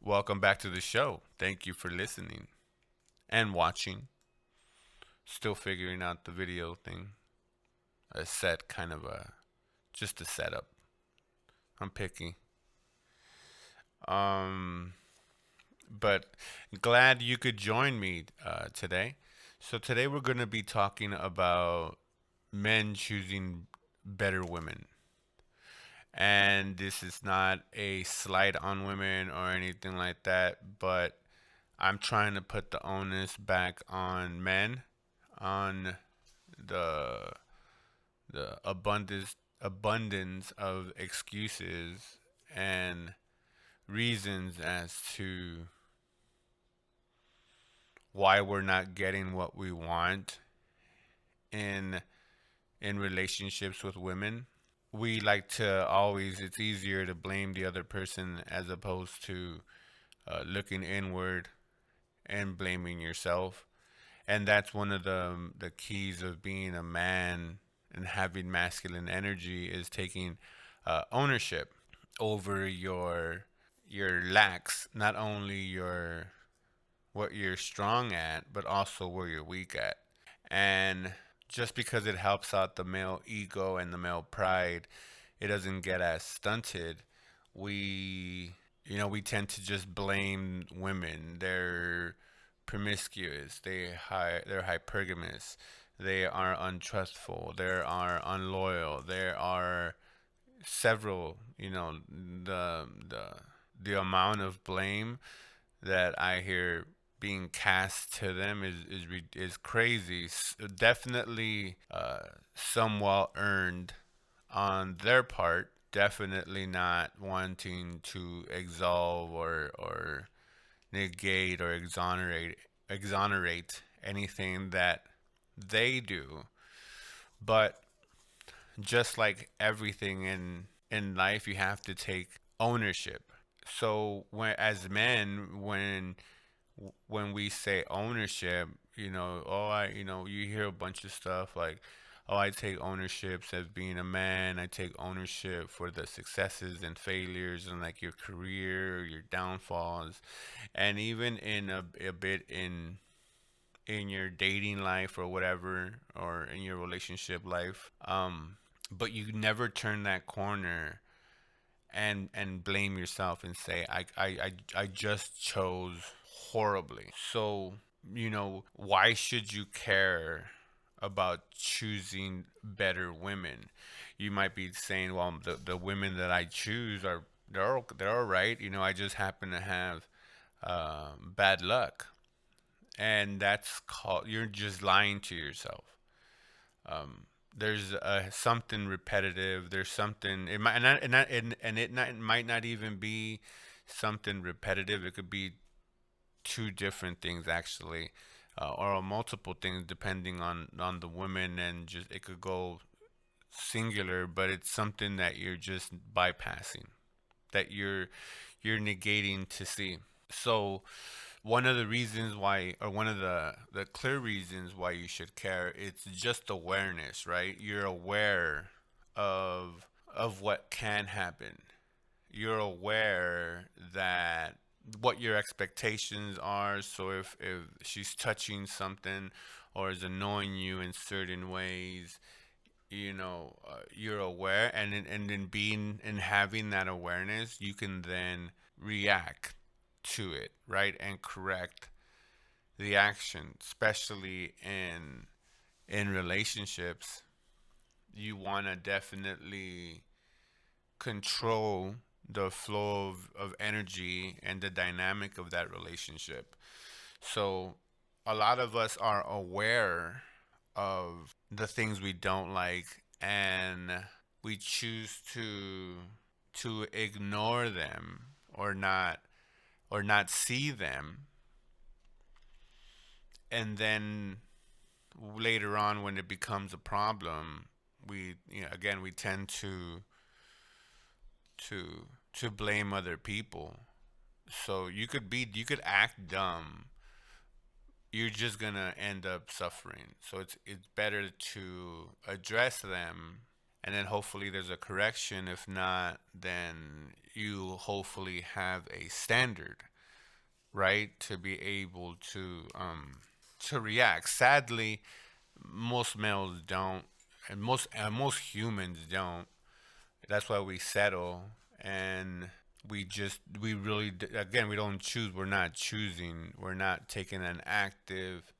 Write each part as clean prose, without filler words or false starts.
Welcome back to the show. Thank you for listening and watching. Still figuring out the video thing. A set, kind of just a setup. I'm picky. Um, but glad you could join me today. So today we're going to be talking about men choosing better women. And this is not a slight on women or anything like that, but I'm trying to put the onus back on men, on the abundance of excuses and reasons as to why we're not getting what we want in relationships with women. We like to always, it's easier to blame the other person as opposed to looking inward and blaming yourself. And that's one of the keys of being a man and having masculine energy is taking ownership over your lacks, not only your what you're strong at, but also where you're weak at. And just because it helps out the male ego and the male pride, it doesn't get as stunted. We, we tend to just blame women. They're promiscuous. They're hypergamous. They are untrustful. They are unloyal. There are several. The amount of blame that I hear being cast to them is crazy. Definitely some well earned on their part. Definitely not wanting to absolve or negate or exonerate anything that they do. But just like everything in life, you have to take ownership. So when as men, when we say ownership, you hear a bunch of stuff like, oh, I take ownership as being a man. I take ownership for the successes and failures and like your career, your downfalls, and even in a bit in your dating life or whatever, or in your relationship life. But you never turn that corner and blame yourself and say I just chose horribly. So, why should you care about choosing better women? You might be saying, well, the women that I choose are they're all right. I just happen to have bad luck, and that's called you're just lying to yourself. There's something repetitive. There's something it might not and it not, it might not even be something repetitive. It could be two different things actually, or multiple things depending on the women, and just it could go singular, but it's something that you're just bypassing, that you're negating to see. So one of the reasons why, or one of the clear reasons why you should care, it's just awareness, right? You're aware of what can happen. You're aware that what your expectations are. So if she's touching something or is annoying you in certain ways, you're aware, and then being and having that awareness, you can then react to it, right, and correct the action, especially in relationships. You want to definitely control the flow of energy and the dynamic of that relationship. So a lot of us are aware of the things we don't like, and we choose to ignore them or not see them. And then later on, when it becomes a problem, again, we tend to to blame other people. So you could act dumb, you're just gonna end up suffering. So it's better to address them, and then hopefully there's a correction. If not, then you hopefully have a standard. right? To be able to react. Sadly, most males don't, and most humans don't. That's why we settle, and we really again, we don't choose. We're not choosing. We're not taking an active.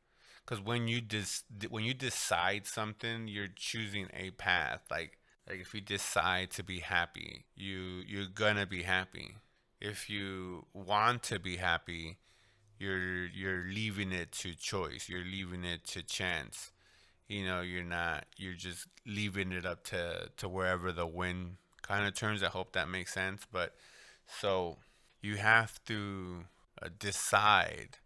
Because when you decide something, you're choosing a path. Like if you decide to be happy, you're gonna be happy. If you want to be happy, you're leaving it to choice. You're leaving it to chance. You're not. You're just leaving it up to wherever the wind kind of turns. I hope that makes sense. But so you have to decide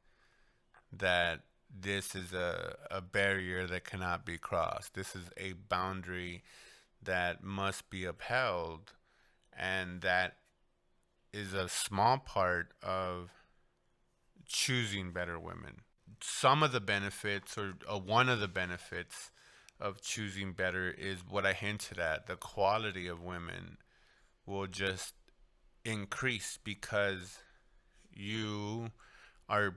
that this is a barrier that cannot be crossed. This is a boundary that must be upheld, and that is a small part of choosing better women. Some of the benefits, or one of the benefits of choosing better, is what I hinted at. The quality of women will just increase because you are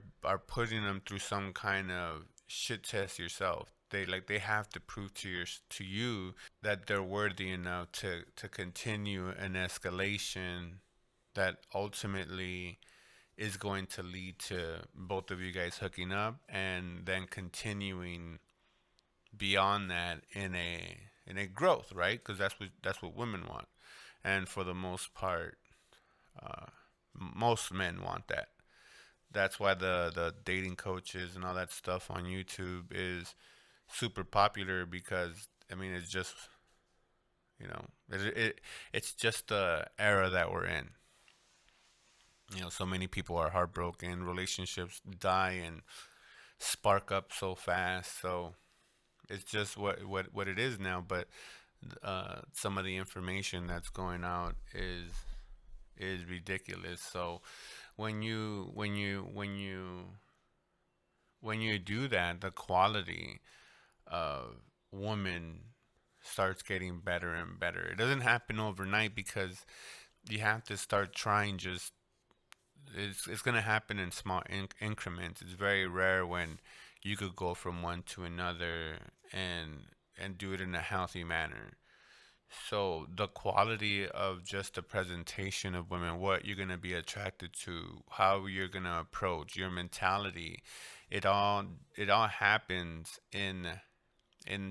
putting them through some kind of shit test yourself. They have to prove to you that they're worthy enough to continue an escalation that ultimately is going to lead to both of you guys hooking up and then continuing beyond that in a growth, right? Because that's what women want, and for the most part, uh, most men want that. That's why the dating coaches and all that stuff on YouTube is super popular, because I mean it's just it's just the era that we're in. So many people are heartbroken, relationships die and spark up so fast. So it's just what it is now. But some of the information that's going out is ridiculous. So when you do that, the quality of woman starts getting better and better. It doesn't happen overnight because you have to start trying. Just it's going to happen in small increments. It's very rare when you could go from one to another and do it in a healthy manner. So the quality of just the presentation of women, what you're gonna be attracted to, how you're gonna approach, your mentality, it all it all happens in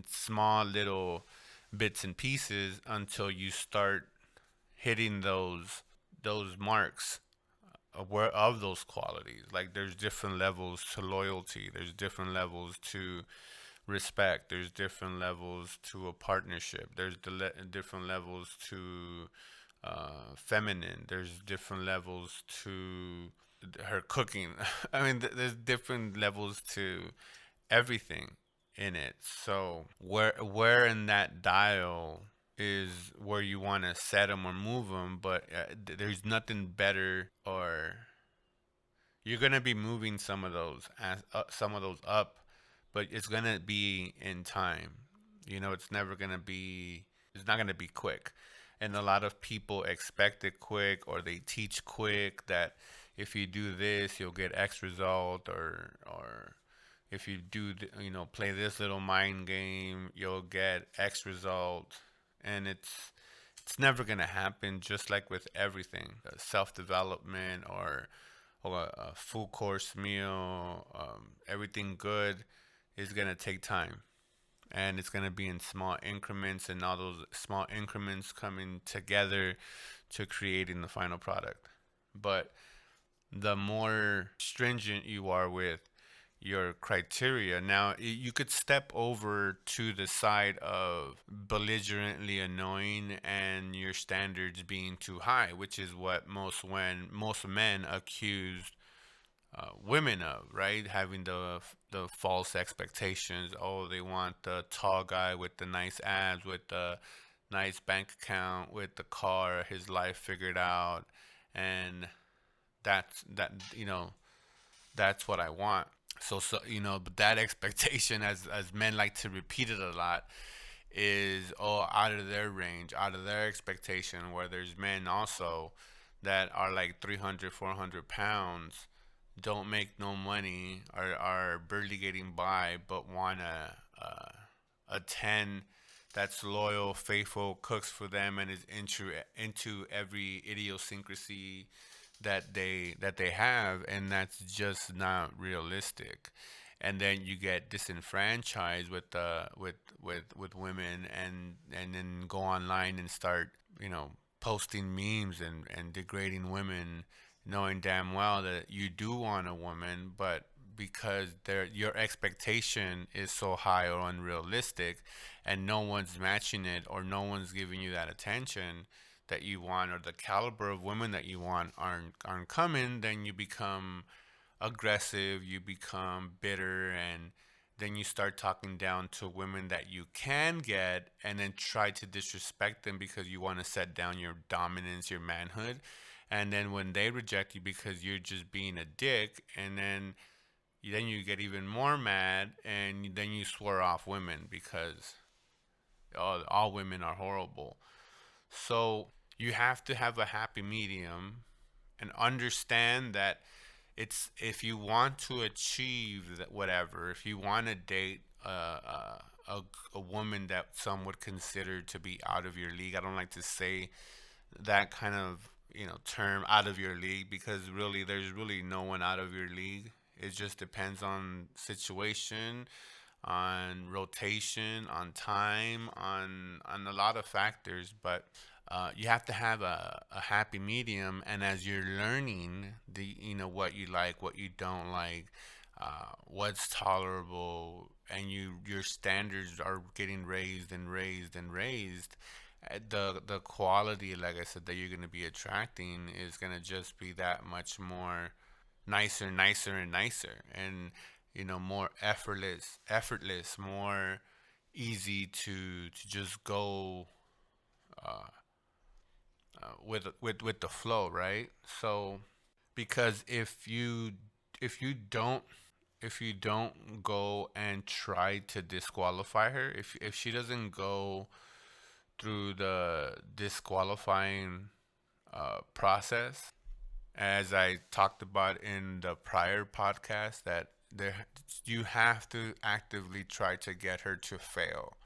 small little bits and pieces until you start hitting those marks of those qualities. Like there's different levels to loyalty, there's different levels to respect, there's different levels to a partnership, there's different levels to feminine, there's different levels to her cooking. I mean, there's different levels to everything in it. So where in that dial is where you want to set them or move them, but there's nothing better, or you're gonna be moving some of those up, but it's gonna be in time. It's never gonna be. It's not gonna be quick, and a lot of people expect it quick, or they teach quick that if you do this, you'll get X result, or if you play this little mind game, you'll get X result, and it's never gonna happen. Just like with everything, self development or a full course meal, everything good is gonna take time, and it's gonna be in small increments, and all those small increments coming together to creating the final product. But the more stringent you are with your criteria, now you could step over to the side of belligerently annoying and your standards being too high, which is what most men accuse women of, right? Having the false expectations. Oh, they want the tall guy with the nice abs, with the nice bank account, with the car, his life figured out, and that's what I want. But that expectation, as men like to repeat it a lot, is out of their range, out of their expectation. Where there's men also that are like 300, 400 pounds don't make no money, are barely getting by, but want a 10 that's loyal, faithful, cooks for them, and is into every idiosyncrasy that they have, and that's just not realistic. And then you get disenfranchised with women, and then go online and start, posting memes and degrading women, knowing damn well that you do want a woman, but because your expectation is so high or unrealistic, and no one's matching it, or no one's giving you that attention that you want, or the caliber of women that you want aren't coming, then you become aggressive, you become bitter, and then you start talking down to women that you can get, and then try to disrespect them because you want to set down your dominance, your manhood. And then when they reject you because you're just being a dick, and then you get even more mad, and then you swear off women because all women are horrible. So you have to have a happy medium and understand that it's if you want to achieve that, whatever, if you want to date a woman that some would consider to be out of your league. I don't like to say that kind of, term, out of your league, because really there's really no one out of your league. It just depends on situation, on rotation, on time, on a lot of factors. But you have to have a happy medium, and as you're learning what you like, what you don't like, what's tolerable, and your standards are getting raised and raised and raised, the quality, like I said, that you're going to be attracting is going to just be that much more nicer, nicer, and nicer, and more effortless, more easy to just go with the flow, right? So because if you don't go and try to disqualify her, if she doesn't go through the disqualifying process, as I talked about in the prior podcast, that there you have to actively try to get her to fail,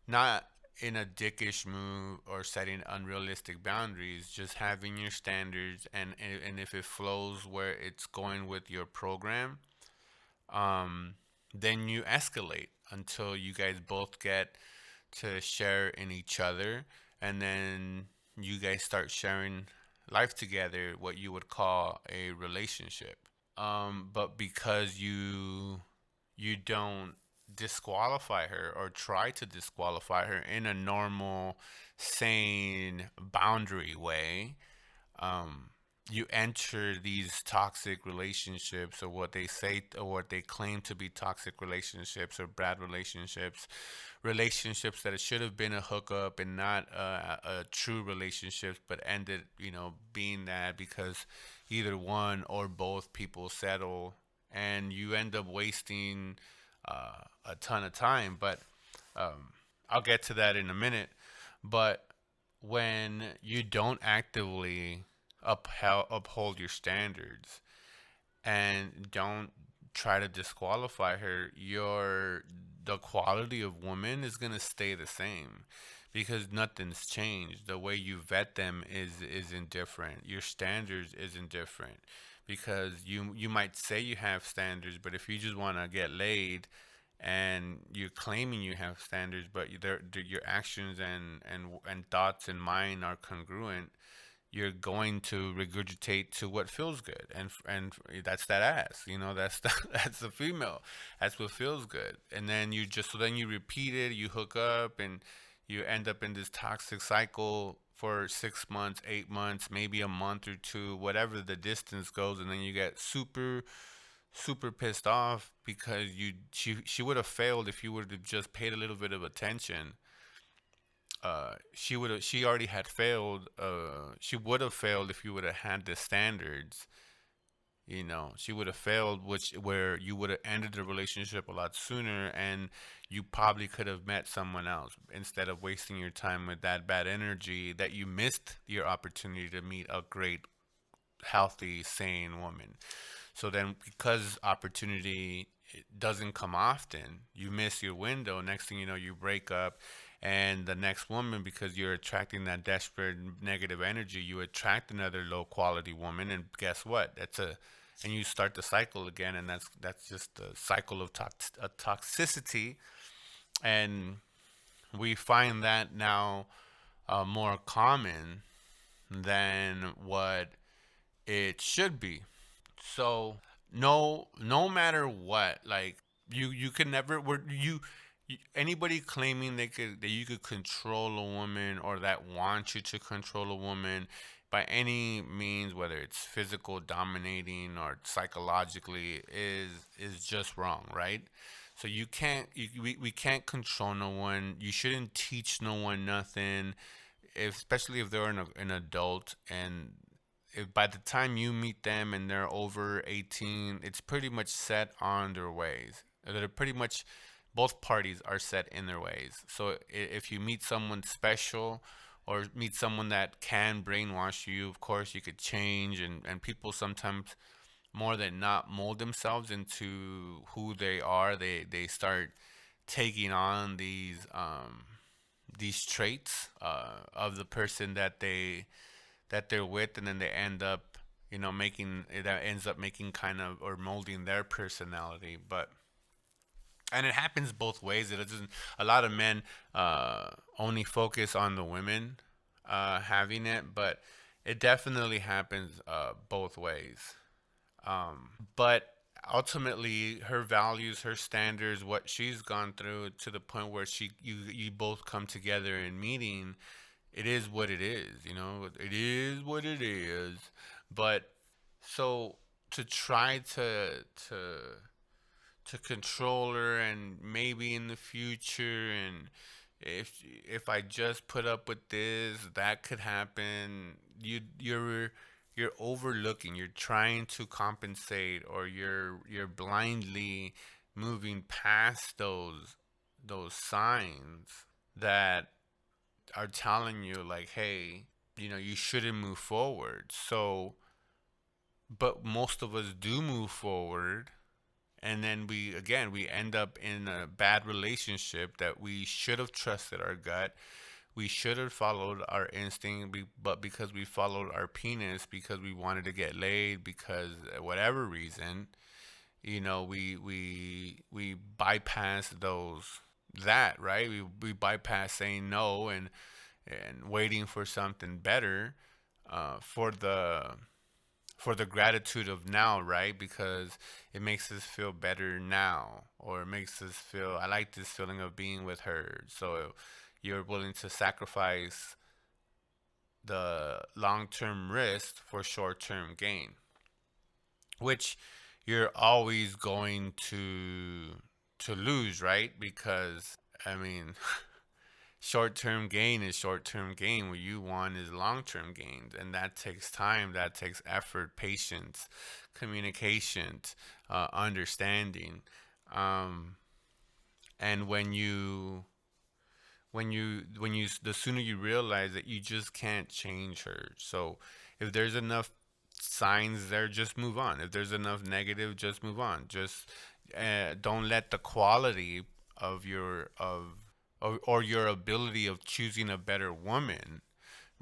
not in a dickish move or setting unrealistic boundaries, just having your standards, and if it flows where it's going with your program, um, then you escalate until you guys both get to share in each other, and then you guys start sharing life together, what you would call a relationship. But because you don't disqualify her or try to disqualify her in a normal, sane, boundary way, um, you enter these toxic relationships, or what they say, or what they claim to be toxic relationships, or bad relationships that it should have been a hookup and not a true relationship, but ended, being that because either one or both people settle, and you end up wasting a ton of time. But um, I'll get to that in a minute. But when you don't actively uphold your standards, and don't try to disqualify her, the quality of woman is gonna stay the same, because nothing's changed. The way you vet them is indifferent. Your standards is indifferent, because you might say you have standards, but if you just want to get laid, and you're claiming you have standards, but your actions and thoughts and mind are congruent, you're going to regurgitate to what feels good, and that's that ass, that's that's the female, that's what feels good, and then you repeat it, you hook up, and you end up in this toxic cycle for 6 months, 8 months, maybe a month or two, whatever the distance goes, and then you get super super pissed off because she would have failed if you would have just paid a little bit of attention. She already had failed. She would have failed if you would have had the standards. She would have failed, which where you would have ended the relationship a lot sooner, and you probably could have met someone else instead of wasting your time with that bad energy, that you missed your opportunity to meet a great, healthy, sane woman. So then, because opportunity doesn't come often, you miss your window. Next thing you know, you break up, and the next woman, because you're attracting that desperate negative energy, you attract another low quality woman, and guess what? And you start the cycle again, and that's just the cycle of toxicity. And we find that now more common than what it should be. So no matter what, like you can never anybody claiming that you could control a woman or that wants you to control a woman by any means, whether it's physical dominating or psychologically, is just wrong, right? So you can't we can't control no one. You shouldn't teach no one nothing, especially if they're an adult. And if by the time you meet them and they're over 18, it's pretty much set on their ways. They're pretty much, both parties are set in their ways. So if you meet someone special or meet someone that can brainwash you, of course you could change. And people sometimes more than not mold themselves into who they are. They start taking on these traits of the person that they're with, and then they end up, making that ends up making kind of or molding their personality. But and it happens both ways. It doesn't. A lot of men only focus on the women having it, but it definitely happens both ways. But ultimately, her values, her standards, what she's gone through to the point where you both come together in meeting, it is what it is. It is what it is. But so to try to control her, and maybe in the future, and if I just put up with this, that could happen. You're overlooking. You're trying to compensate, or you're blindly moving past those signs that are telling you, like, hey, you shouldn't move forward. So, but most of us do move forward, and then we end up in a bad relationship that we should have trusted our gut. We should have followed our instinct, but because we followed our penis, because we wanted to get laid, because whatever reason, we bypass that, right? We bypass saying no, and waiting for something better, for the gratitude of now, right? Because it makes us feel better now, or it makes us feel, I like this feeling of being with her. So you're willing to sacrifice the long term risk for short term gain, which you're always going to lose, right? Because I mean, short term gain is short term gain. What you want is long term gains. And that takes time, that takes effort, patience, communication, understanding. Um, and the sooner you realize that you just can't change her. So if there's enough signs there, just move on. If there's enough negative, just move on. Just don't let the quality of or your ability of choosing a better woman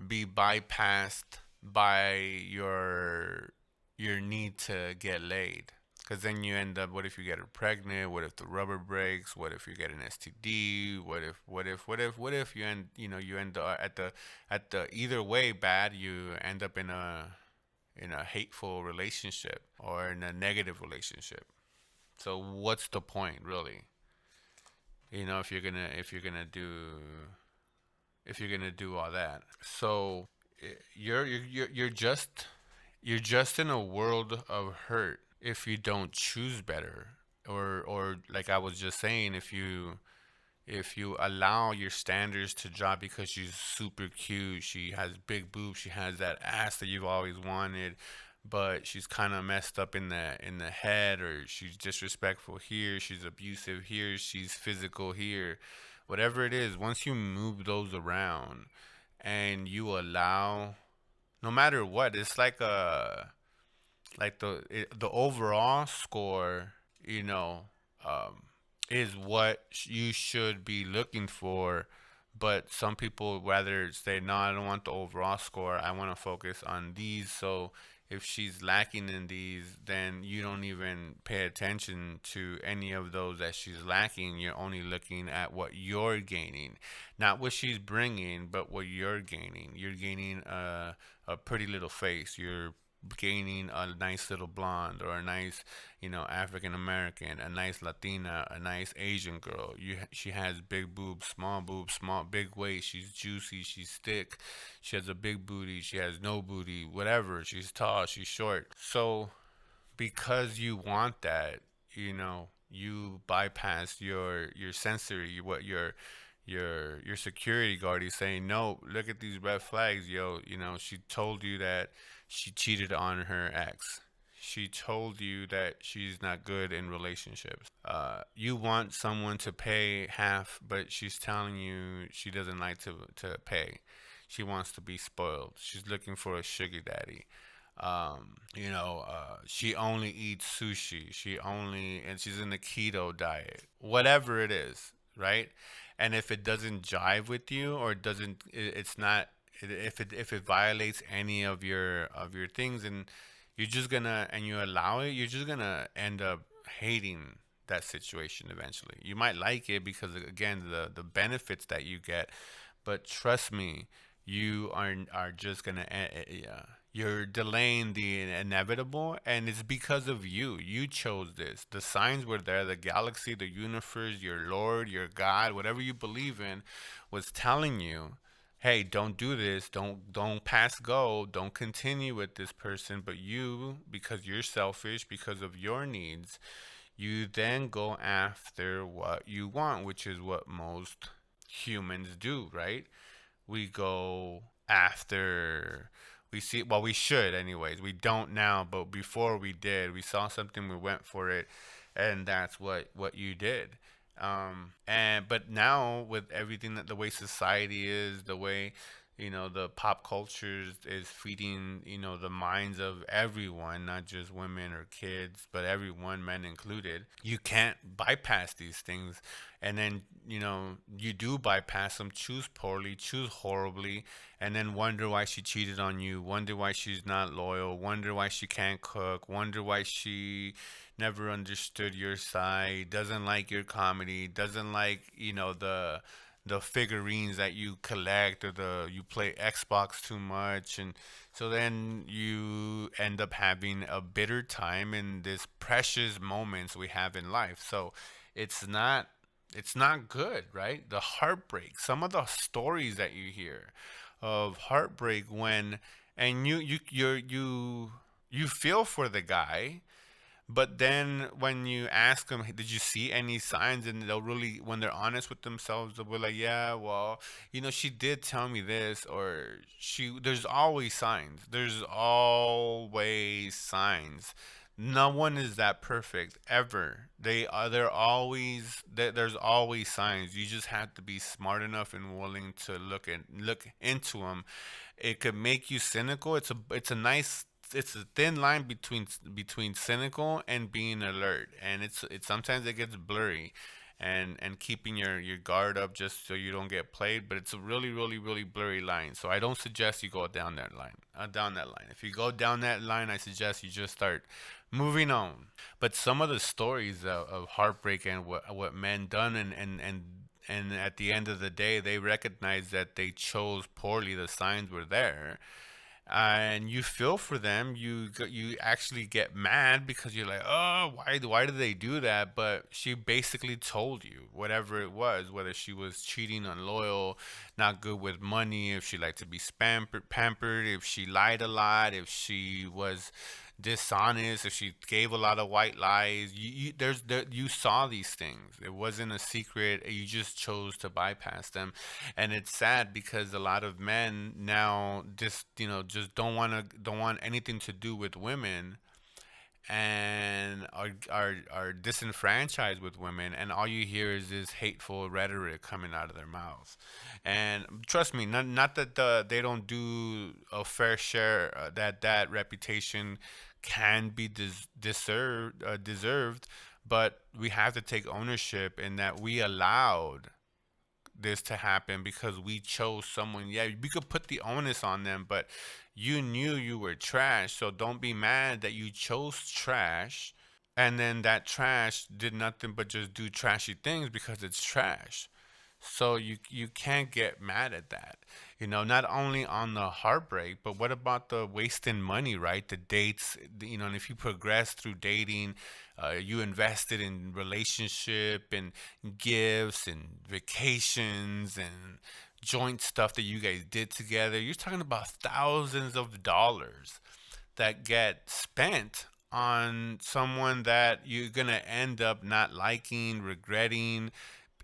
be bypassed by your need to get laid. Because then you end up, what if you get her pregnant? What if the rubber breaks? What if you get an STD? What if you end up at the either way bad, you end up in a hateful relationship or in a negative relationship. So what's the point, really? If you're gonna do all that. So you're just in a world of hurt if you don't choose better, or like I was just saying, if you allow your standards to drop because she's super cute, she has big boobs, she has that ass that you've always wanted, but she's kind of messed up in the head, or she's disrespectful here, she's abusive here, she's physical here, whatever it is. Once you move those around and you allow, no matter what, it's like like the overall score, you know, um, is what you should be looking for. But some people rather say, no, I don't want the overall score. I want to focus on these. So if she's lacking in these, then you don't even pay attention to any of those that she's lacking. You're only looking at what you're gaining, not what she's bringing, but what you're gaining. You're gaining a pretty little face. You're gaining a nice little blonde or a nice, African American, a nice Latina, a nice Asian girl. She has big boobs, small, big waist. She's juicy. She's thick. She has a big booty. She has no booty. Whatever. She's tall. She's short. So because you want that, you bypass your sensory, what your security guard is saying, no, look at these red flags, yo. She told you that she cheated on her ex. She told you that she's not good in relationships. You want someone to pay half, but she's telling you she doesn't like to pay. She wants to be spoiled. She's looking for a sugar daddy. She only eats sushi. And she's in the keto diet. Whatever it is, right? And if it doesn't jive with you, or it's not, if it violates any of your things, and you allow it, you're just gonna end up hating that situation eventually. You might like it because, again, the benefits that you get, but trust me, you are just gonna you're delaying the inevitable, and it's because of you. You chose this. The signs were there. The galaxy, the universe, your Lord, your God, whatever you believe in, was telling you, hey, don't do this. Don't pass go. Don't continue with this person. But you, because you're selfish, because of your needs, you then go after what you want, which is what most humans do, right? We go after, we see, well, we should anyways. We don't now, but before we did. We saw something, we went for it, and that's what you did. And but now, with everything, that the way society is, the way, the pop culture is feeding, the minds of everyone, not just women or kids, but everyone, men included. You can't bypass these things. And then, you do bypass them, choose poorly, choose horribly, and then wonder why she cheated on you, wonder why she's not loyal, wonder why she can't cook, wonder why she never understood your side, doesn't like your comedy, doesn't like, the figurines that you collect, or the you play Xbox too much. And so then you end up having a bitter time in this precious moments we have in life. So it's not it's not good, right? The heartbreak, some of the stories that you hear of heartbreak, when, and you feel for the guy, but then when you ask them, "Hey, did you see any signs?" And they'll really, when they're honest with themselves, they'll be like, yeah, well, she did tell me this, or there's always signs. There's always signs. No one is that perfect ever. There's always signs. You just have to be smart enough and willing to look into them. It could make you cynical. It's a thin line between cynical and being alert, and it's sometimes it gets blurry, and keeping your guard up just so you don't get played. But it's a really, really, really blurry line. So I don't suggest you go down that line. If you go down that line, I suggest you just start moving on. But some of the stories of heartbreak, and what men done, and at the end of the day, they recognize that they chose poorly. The signs were there, and you feel for them. You actually get mad, because you're like, oh, why did they do that? But she basically told you whatever it was, whether she was cheating, unloyal, not good with money, if she liked to be pampered, if she lied a lot, if she was dishonest, if she gave a lot of white lies. You saw these things. It wasn't a secret. You just chose to bypass them. And it's sad, because a lot of men now just don't want anything to do with women, and are disenfranchised with women, and all you hear is this hateful rhetoric coming out of their mouths. And trust me, not that they don't do a fair share, that reputation can be deserved, but we have to take ownership in that we allowed this to happen because we chose someone. Yeah, we could put the onus on them, but you knew you were trash, so don't be mad that you chose trash, and then that trash did nothing but just do trashy things because it's trash. So you can't get mad at that. Not only on the heartbreak, but what about the wasting money, right? The dates, and if you progress through dating, you invested in relationship and gifts and vacations and joint stuff that you guys did together. You're talking about thousands of dollars that get spent on someone that you're going to end up not liking, regretting,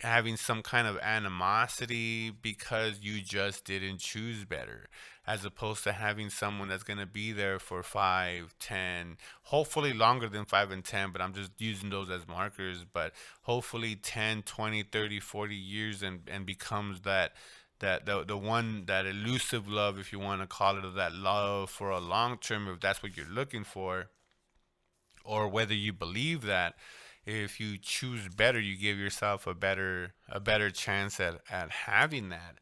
having some kind of animosity because you just didn't choose better, as opposed to having someone that's going to be there for 5, 10, hopefully longer than 5 and 10, but I'm just using those as markers, but hopefully 10, 20, 30, 40 years, and becomes the one, that elusive love, if you want to call it, that love for a long term, if that's what you're looking for, or whether you believe that if you choose better, you give yourself a better chance at having that.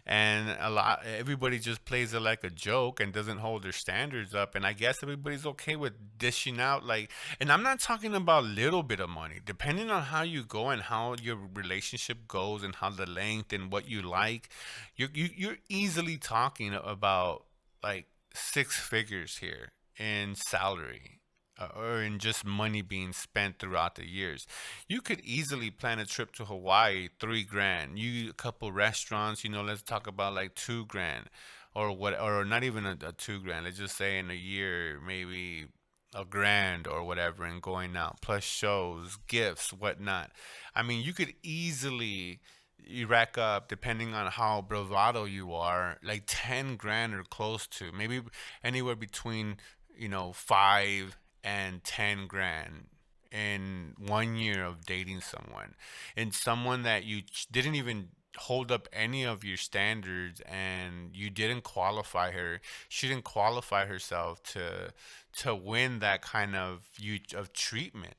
And everybody just plays it like a joke and doesn't hold their standards up. And I guess everybody's okay with dishing out, like, and I'm not talking about little bit of money. Depending on how you go and how your relationship goes and how the length and what you like, you're easily talking about like six figures here in salary, or in just money being spent throughout the years. You could easily plan a trip to Hawaii, 3 grand. You a couple restaurants, let's talk about like 2 grand, or what, or not even a 2 grand. Let's just say in a year, maybe a grand or whatever, and going out, plus shows, gifts, whatnot. I mean, you could easily, you rack up, depending on how bravado you are, like 10 grand or close to, maybe anywhere between, 5 and 10 grand in 1 year of dating someone, and someone that you didn't even hold up any of your standards, and you didn't qualify her. She didn't qualify herself to win that kind of treatment.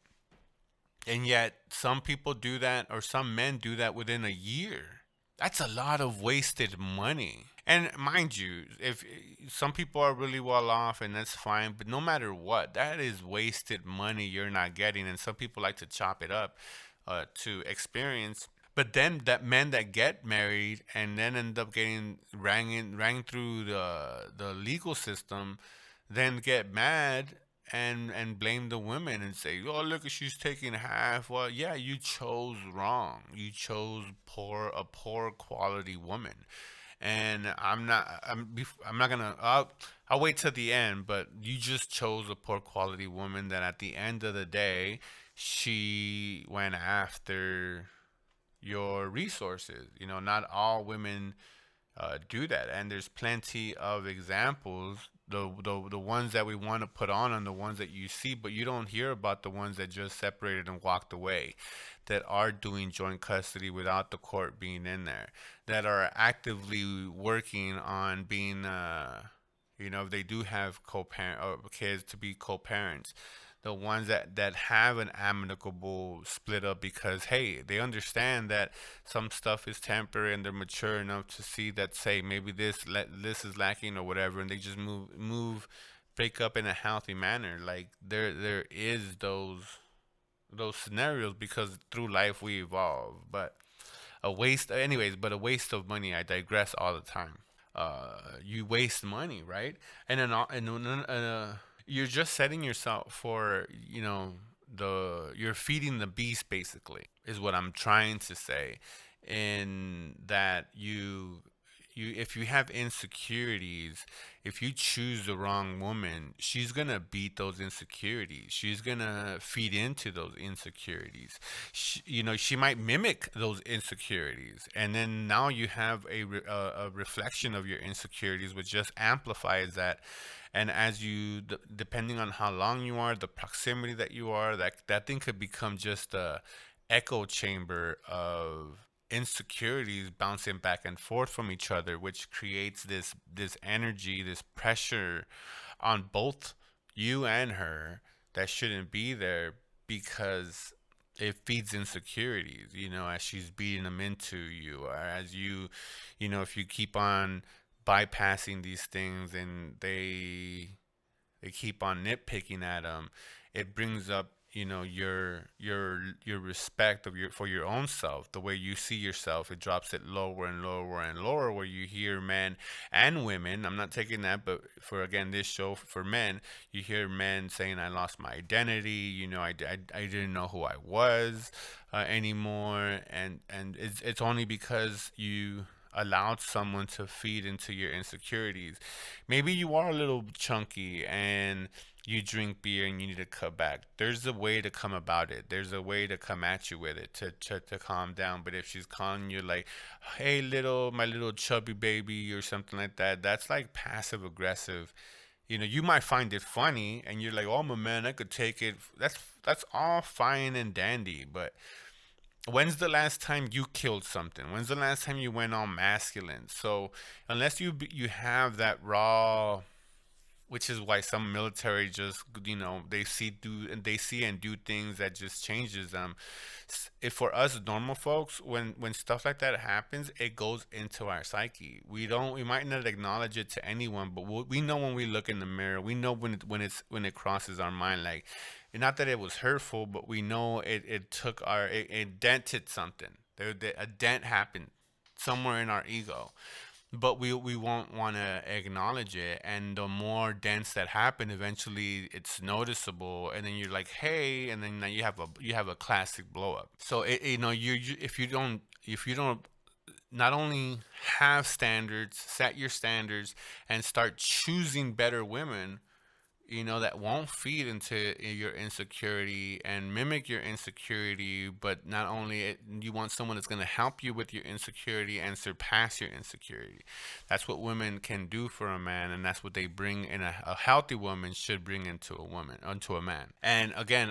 And yet, some people do that, or some men do that within a year. That's a lot of wasted money. And mind you, if some people are really well off, and that's fine, but no matter what, that is wasted money you're not getting. And some people like to chop it up to experience. But then that men that get married and then end up getting rang through the legal system, then get mad and blame the women and say, "Oh, look, she's taking half." Well, yeah, you chose wrong. You chose a poor quality woman. And I'm not gonna. I'll wait till the end. But you just chose a poor quality woman that at the end of the day, she went after your resources. Not all women do that, and there's plenty of examples. The ones that we want to put on the ones that you see, but you don't hear about the ones that just separated and walked away, that are doing joint custody without the court being in there, that are actively working on being, if they do have co-parent or kids, to be co-parents, the ones that have an amicable split up because, hey, they understand that some stuff is temporary, and they're mature enough to see that, say, maybe this is lacking or whatever, and they just break up in a healthy manner. Like, there is those scenarios, because through life we evolve. But a waste of money. I digress all the time. You waste money, right? And you're just setting yourself for, you're feeding the beast, basically, is what I'm trying to say. In that, if you have insecurities, if you choose the wrong woman, she's gonna beat those insecurities. She's gonna feed into those insecurities. She might mimic those insecurities, and then now you have a reflection of your insecurities, which just amplifies that. And as depending on how long you are, the proximity that you are, that thing could become just a echo chamber of insecurities bouncing back and forth from each other, which creates this energy, this pressure on both, you and her, that shouldn't be there because it feeds insecurities, as she's beating them into you, or as if you keep on bypassing these things and they keep on nitpicking at them, it brings up your respect of your for your own self, the way you see yourself. It drops it lower and lower and lower. Where you hear men and women, I'm not taking that, but for again this show for men, you hear men saying, "I lost my identity. I didn't know who I was anymore," and it's only because you allowed someone to feed into your insecurities. Maybe you are a little chunky and you drink beer and you need to cut back. There's a way to come about it. There's a way to come at you with it to calm down. But if she's calling you like, hey, my little chubby baby, or something like that, that's like passive aggressive. You might find it funny and you're like, oh, I'm a man, I could take it. That's all fine and dandy. But when's the last time you killed something? When's the last time you went all masculine? So unless you have that raw, which is why some military just they see and do things that just changes them. If for us normal folks, when stuff like that happens, it goes into our psyche. We might not acknowledge it to anyone, but we know when we look in the mirror. We know when it crosses our mind, like, not that it was hurtful, but we know it took it dented something. A dent happened somewhere in our ego, but we won't want to acknowledge it. And the more dents that happen, eventually it's noticeable, and then you're like, hey, and then now you have a classic blow up. So if you don't not only have standards, set your standards, and start choosing better women, that won't feed into your insecurity and mimic your insecurity. But not only you want someone that's going to help you with your insecurity and surpass your insecurity. That's what women can do for a man, and that's what they bring in. A healthy woman should bring into a man. And again,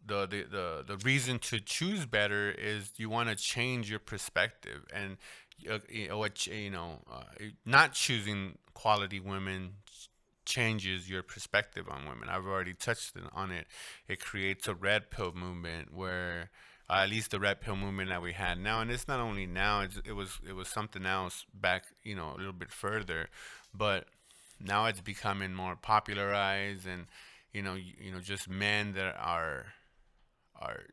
the reason to choose better is you want to change your perspective. And not choosing quality women changes your perspective on women. I've already touched on it. It creates a red pill movement where, at least the red pill movement that we had now, and it's not only now. It was something else back, a little bit further, but now it's becoming more popularized. And just men that are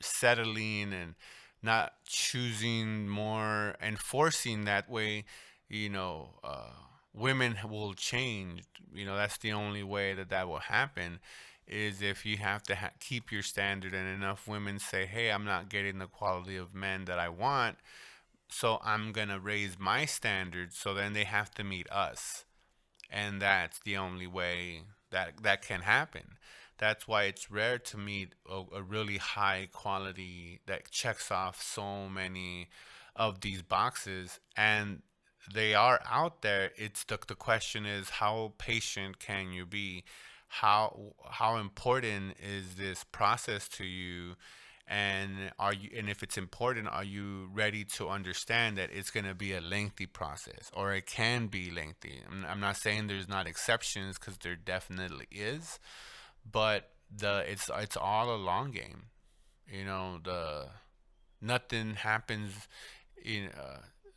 settling and not choosing more and forcing that way. Women will change. That's the only way that will happen, is if you have to keep your standard, and enough women say, hey, I'm not getting the quality of men that I want, so I'm going to raise my standards. So then they have to meet us, and that's the only way that can happen. That's why it's rare to meet a really high quality that checks off so many of these boxes. And they are out there. The question is, how patient can you be? How important is this process to you? And if it's important, are you ready to understand that it's going to be a lengthy process, or it can be lengthy? I'm not saying there's not exceptions, because there definitely is, but it's all a long game. The Nothing happens in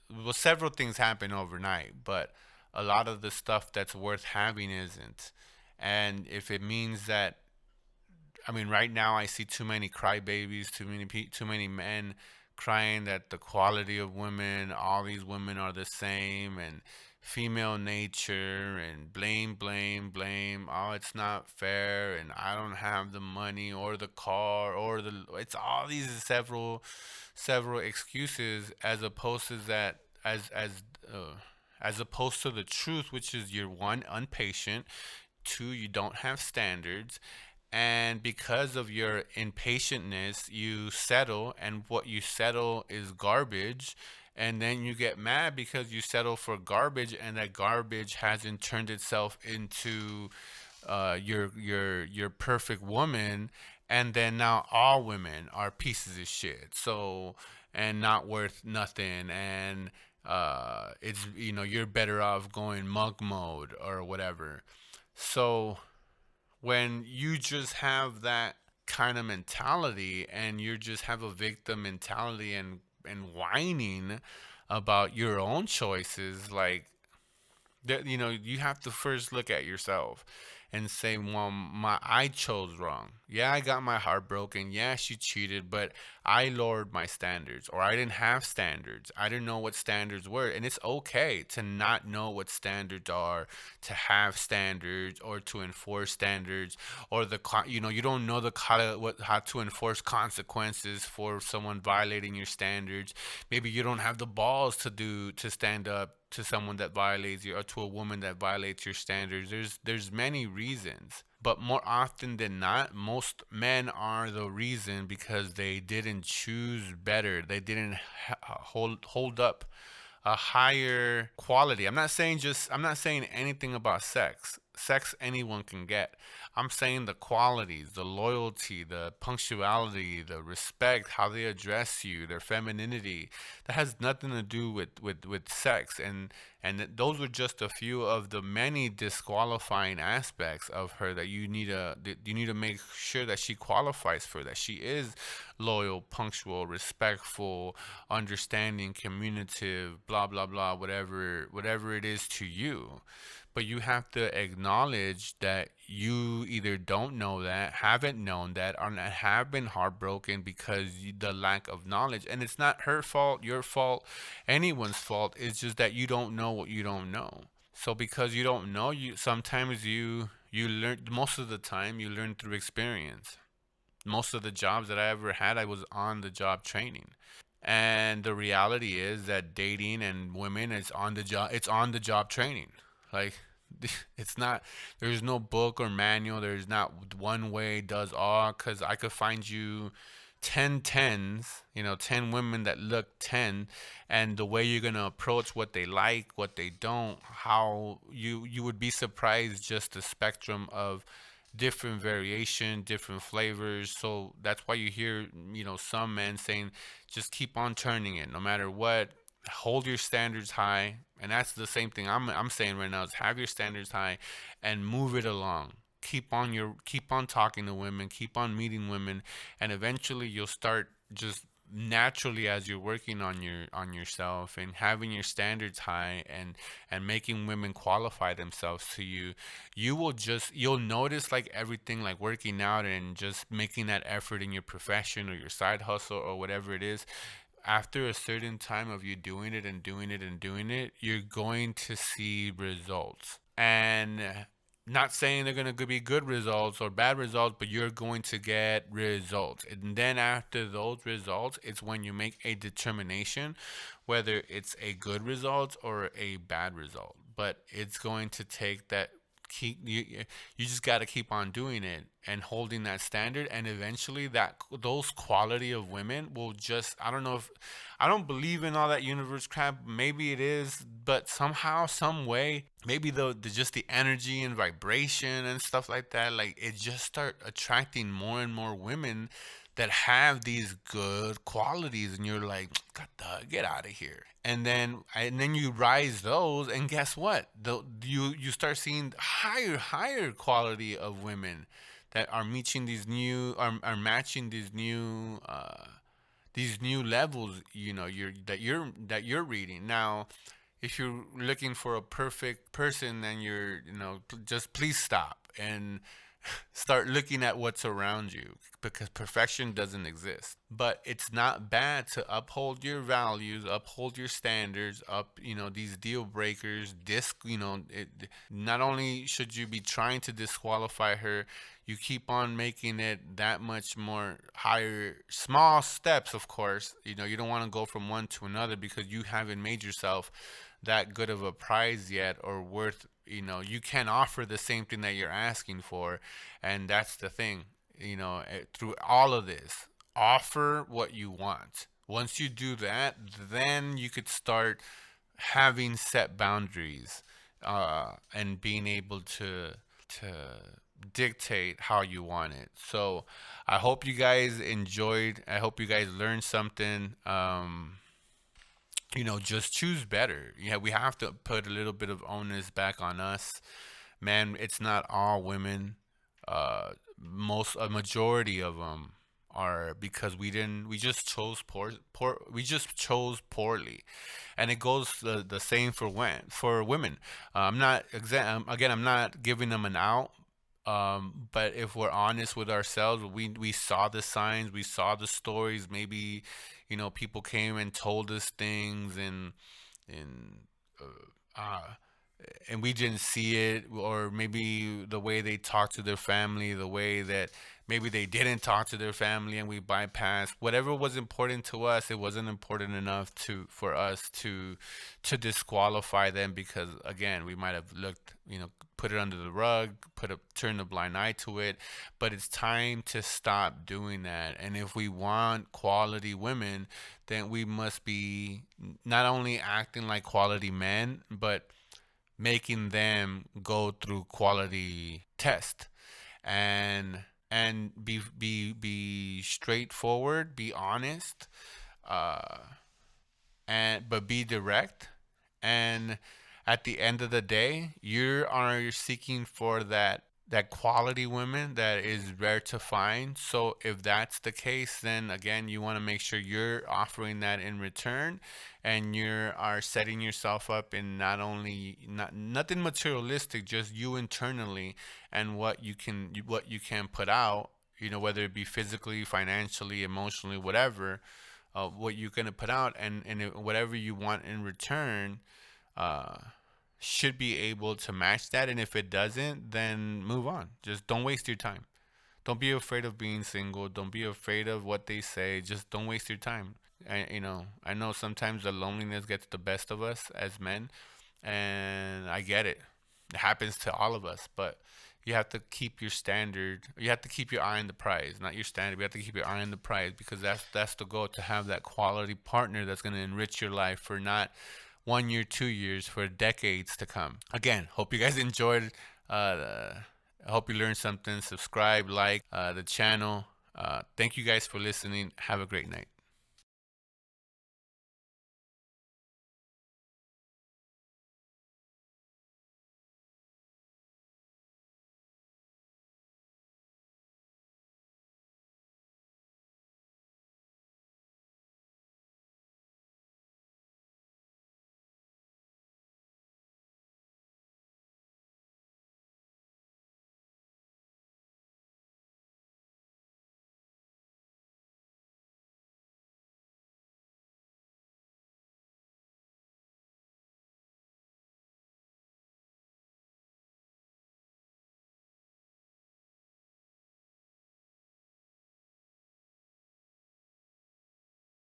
well, several things happen overnight, but a lot of the stuff that's worth having isn't. And if it means that, I mean, right now I see too many crybabies, too many men crying that the quality of women, all these women are the same, and female nature, and blame, blame, blame. Oh, it's not fair, and I don't have the money or the car or the. It's all these several excuses, as opposed to that uh, as opposed to the truth, which is, you're one, impatient, two, you don't have standards, and because of your impatientness, you settle, and what you settle is garbage. And then you get mad because you settle for garbage, and that garbage hasn't turned itself into your perfect woman. And then now all women are pieces of shit. So, and not worth nothing. And it's, you're better off going monk mode or whatever. So when you just have that kind of mentality and you just have a victim mentality and whining about your own choices, like that, you have to first look at yourself and say, well, my I chose wrong. Yeah, I got my heart broken. Yeah, she cheated, but I lowered my standards, or I didn't have standards. I didn't know what standards were, and it's okay to not know what standards are, to have standards, or to enforce standards, or you don't know the how to enforce consequences for someone violating your standards. Maybe you don't have the balls to stand up to someone that violates you, or to a woman that violates your standards. There's many reasons, but more often than not, most men are the reason because they didn't choose better. They didn't hold up a higher quality. I'm not saying anything about sex. Sex anyone can get. I'm saying the qualities, the loyalty, the punctuality, the respect, how they address you, their femininity. That has nothing to do with sex. Those were just a few of the many disqualifying aspects of her that you need to make sure that she qualifies for, that she is loyal, punctual, respectful, understanding, communicative, blah blah blah, whatever it is to you. But you have to acknowledge that you either don't know that, haven't known that, or have been heartbroken because the lack of knowledge. And it's not her fault, your fault, anyone's fault. It's just that you don't know what you don't know. So because you don't know, you learn, most of the time you learn through experience. Most of the jobs that I ever had, I was on the job training. And the reality is that dating and women is on the job, it's on the job training. Like it's not, there's no book or manual, there's not one way does all, cuz I could find you 10 tens, 10 women that look 10, and the way you're going to approach what they like, what they don't, how you would be surprised just the spectrum of different variation, different flavors. So that's why you hear, some men saying, just keep on turning it no matter what. Hold your standards high. And that's the same thing I'm saying right now is have your standards high and move it along. Keep on talking to women, keep on meeting women, and eventually you'll start just naturally as you're working on yourself and having your standards high and making women qualify themselves to you. You'll notice, like everything, like working out and just making that effort in your profession or your side hustle or whatever it is. After a certain time of you doing it and doing it and doing it, you're going to see results. And not saying they're going to be good results or bad results, but you're going to get results. And then after those results, it's when you make a determination whether it's a good result or a bad result. But it's going to take that, you just got to keep on doing it and holding that standard, and eventually that those quality of women will just, I don't know if, I don't believe in all that universe crap, maybe it is, but somehow, some way, maybe just the energy and vibration and stuff like that, like it just start attracting more and more women that have these good qualities, and you're like, God, get out of here. And then you rise those, and guess what? You start seeing higher quality of women that are matching these new levels. You're reading now. If you're looking for a perfect person, then just please stop and start looking at what's around you, because perfection doesn't exist. But it's not bad to uphold your values, uphold your standards, these deal breakers. Not only should you be trying to disqualify her, you keep on making it that much more higher. Small steps, of course. You don't want to go from one to another because you haven't made yourself that good of a prize yet, or worth, you can't offer the same thing that you're asking for. And that's the thing, through all of this, offer what you want. Once you do that, then you could start having set boundaries, and being able to dictate how you want it. So I hope you guys enjoyed. I hope you guys learned something. Just choose better. Yeah, we have to put a little bit of onus back on us. Man, it's not all women. Most a majority of them are because we just chose we just chose poorly, and it goes the same for women. I'm not again, I'm not giving them an out, but if we're honest with ourselves, we saw the signs, we saw the stories. Maybe, people came and told us things, and uh, and we didn't see it, or maybe the way they talk to their family, the way that maybe they didn't talk to their family, and we bypassed whatever was important to us. It wasn't important enough for us to disqualify them, because again, we might have looked, put it under the rug, turn a blind eye to it. But it's time to stop doing that. And if we want quality women, then we must be not only acting like quality men, but making them go through quality test, and be straightforward, be honest, uh, and but be direct. And at the end of the day, you are seeking for that quality women that is rare to find. So if that's the case, then again, you want to make sure you're offering that in return, and you are setting yourself up in not only nothing materialistic, just you internally, and what you can put out, whether it be physically, financially, emotionally, whatever, what you're gonna put out, and whatever you want in return, uh, should be able to match that. And if it doesn't, then move on. Just don't waste your time. Don't be afraid of being single. Don't be afraid of what they say. Just don't waste your time. I know sometimes the loneliness gets the best of us as men, and I get it. It happens to all of us, but you have to keep your standard. You have to keep your eye on the prize, not your standard. You have to keep your eye on the prize, because that's the goal, to have that quality partner that's going to enrich your life for not 1 year, 2 years, for decades to come. Again, hope you guys enjoyed. I hope you learned something. Subscribe, like the channel. Thank you guys for listening. Have a great night.